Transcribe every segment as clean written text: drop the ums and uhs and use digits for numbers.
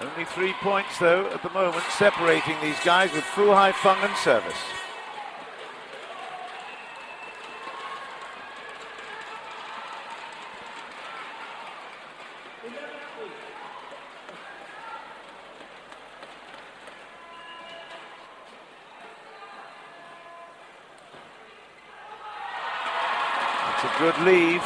Only 3 points, though, at the moment, separating these guys with Fu Haifeng and service. It's a good leave.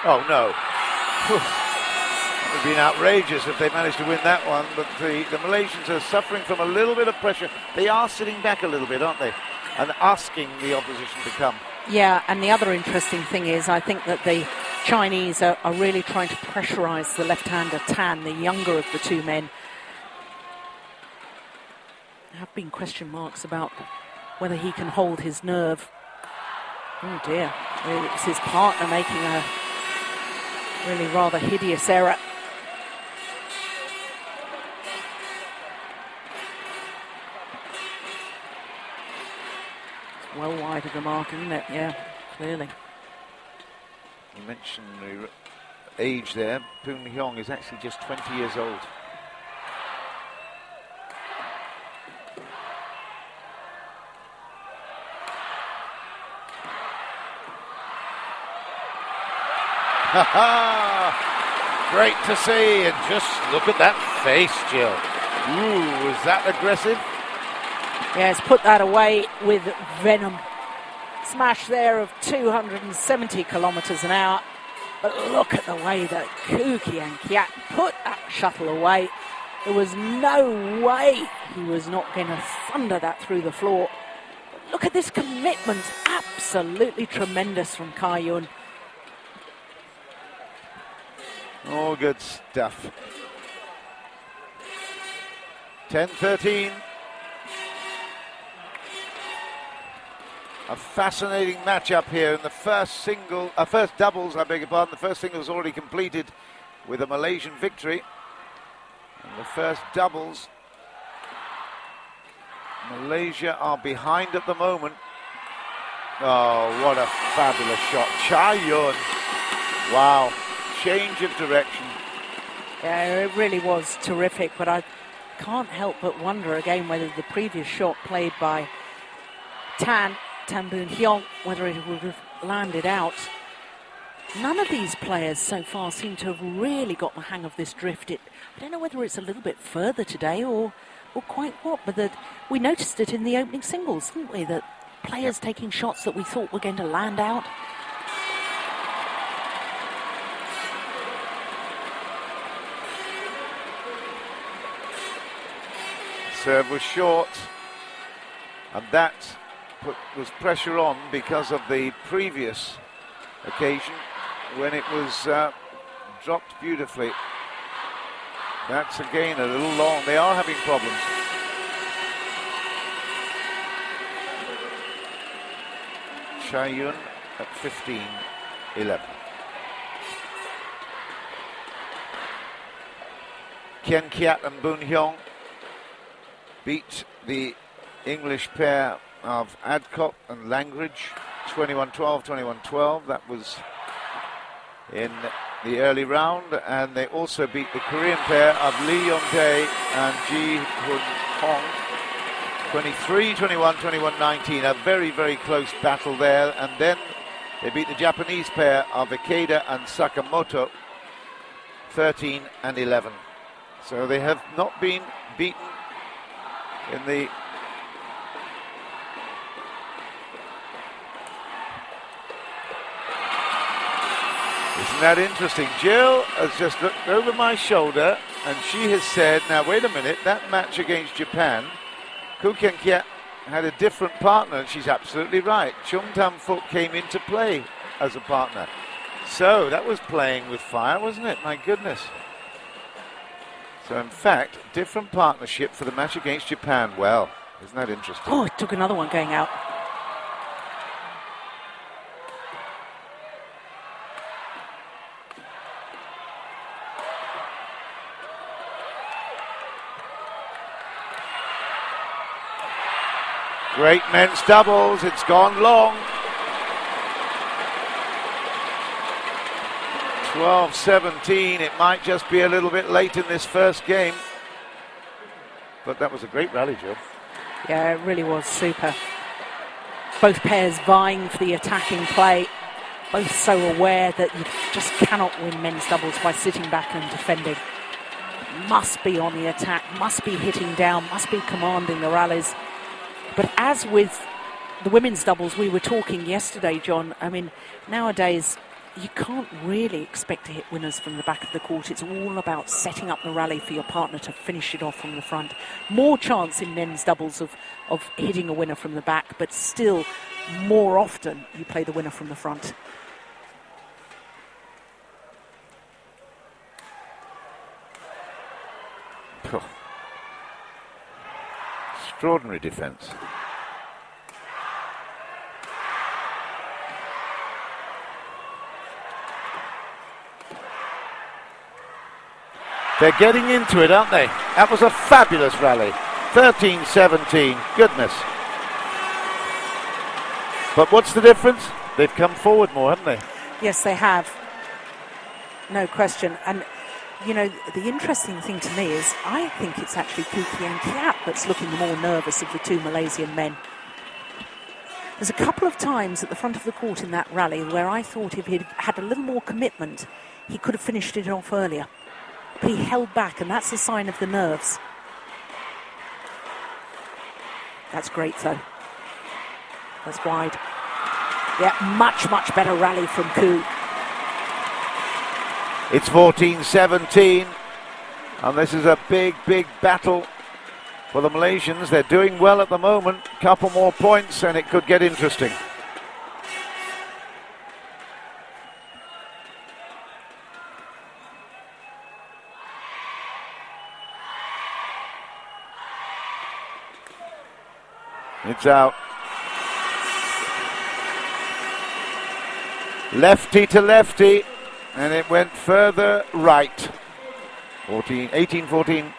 Oh, no. It would have been outrageous if they managed to win that one, but the Malaysians are suffering from a little bit of pressure. They are sitting back a little bit, aren't they? And asking the opposition to come. Yeah, and the other interesting thing is I think that the Chinese are really trying to pressurise the left-hander Tan, the younger of the two men. There have been question marks about whether he can hold his nerve. Oh dear, it's his partner making a really rather hideous error. It's well wide of the mark, isn't it? Yeah, clearly. You mentioned the age there. Boon Heong is actually just 20 years old. Great to see, and just look at that face, Jill. Ooh, was that aggressive? Yes, put that away with venom. Smash there of 270 kilometres an hour. But look at the way that Kien Keat put that shuttle away. There was no way he was not going to thunder that through the floor. But look at this commitment. Absolutely tremendous from Kai-Yun. All good stuff. 10-13. A fascinating matchup here in the first doubles, I beg your pardon. The first single is already completed with a Malaysian victory. And the first doubles, Malaysia are behind at the moment. Oh, what a fabulous shot. Kai-Yun. Wow. Change of direction. Yeah, it really was terrific, but I can't help but wonder again whether the previous shot played by Tan Boon Heong, whether it would have landed out. None of these players so far seem to have really got the hang of this drift. I don't know whether it's a little bit further today or quite what, but we noticed it in the opening singles, didn't we? That players taking shots that we thought were going to land out. Serve was short, and that was pressure on because of the previous occasion when it was dropped beautifully. That's again a little long. They are having problems. Kai-Yun at 15-11. Kien Keat and Boon Heong beat the English pair of Adcock and Langridge 21-12, 21-12. That was in the early round, and they also beat the Korean pair of Lee Yong-tae and Ji Hun Hong 23-21, 21-19. A very, very close battle there, and then they beat the Japanese pair of Ikeda and Sakamoto 13-11. So they have not been beaten in the Isn't that interesting? Jill has just looked over my shoulder and she has said, now wait a minute, that match against Japan, Kien Keat had a different partner, and she's absolutely right. Chung Tam-Fook came into play as a partner. So that was playing with fire, wasn't it? My goodness. So in fact, different partnership for the match against Japan. Well, isn't that interesting? Oh, it took another one going out. Great men's doubles. It's gone long. 12-17. It might just be a little bit late in this first game. But that was a great rally, Joe. Yeah, it really was super. Both pairs vying for the attacking play. Both so aware that you just cannot win men's doubles by sitting back and defending. Must be on the attack, must be hitting down, must be commanding the rallies. But as with the women's doubles, we were talking yesterday, John, I mean, nowadays you can't really expect to hit winners from the back of the court. It's all about setting up the rally for your partner to finish it off from the front. More chance in men's doubles of hitting a winner from the back, but still more often you play the winner from the front. Oh. Extraordinary defense. They're getting into it, aren't they? That was a fabulous rally. 13-17, goodness. But what's the difference? They've come forward more, haven't they? Yes, they have. No question. And, you know, the interesting thing to me is I think it's actually Kien and Keat that's looking the more nervous of the two Malaysian men. There's a couple of times at the front of the court in that rally where I thought if he'd had a little more commitment, he could have finished it off earlier. But he held back, and that's a sign of the nerves. That's great, though. That's wide. Yeah, much, much better rally from Keat. It's 14-17, and this is a big, big battle for the Malaysians. They're doing well at the moment. Couple more points, and it could get interesting. It's out. Lefty to lefty, and it went further right. 18-14.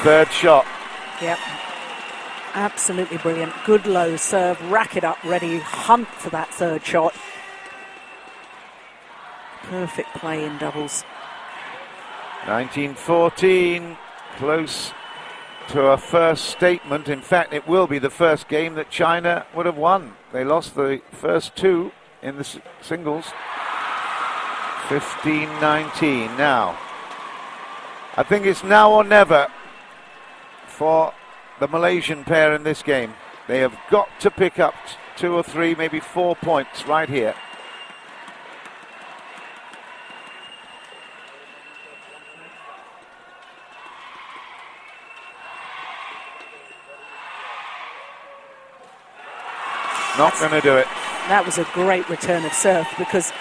Third shot. Yep. Absolutely brilliant. Good low serve, racket up, ready, hunt for that third shot. Perfect play in doubles. 19-14, close to a first statement. In fact, it will be the first game that China would have won. They lost the first two in the singles. 15-19 now. I think it's now or never for the Malaysian pair in this game. They have got to pick up 2 or 3, maybe 4 points right here. Not going to do it. That was a great return of serve, because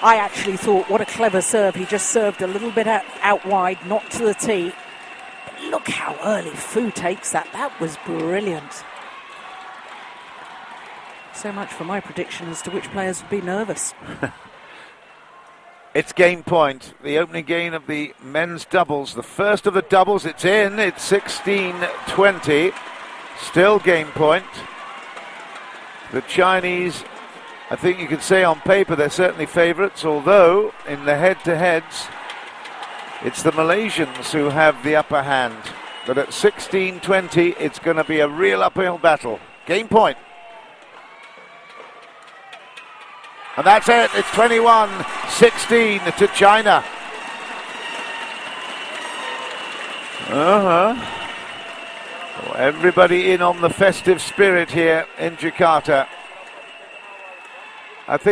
I actually thought, what a clever serve. He just served a little bit out wide, not to the tee. Look how early Fu takes that. That was brilliant. So much for my prediction as to which players would be nervous. It's game point. The opening game of the men's doubles. The first of the doubles. It's in. It's 16-20. Still game point. The Chinese, I think you could say on paper they're certainly favourites, although in the head-to-heads it's the Malaysians who have the upper hand. But at 16-20, it's going to be a real uphill battle. Game point. And that's it. It's 21-16 to China. Well, everybody in on the festive spirit here in Jakarta.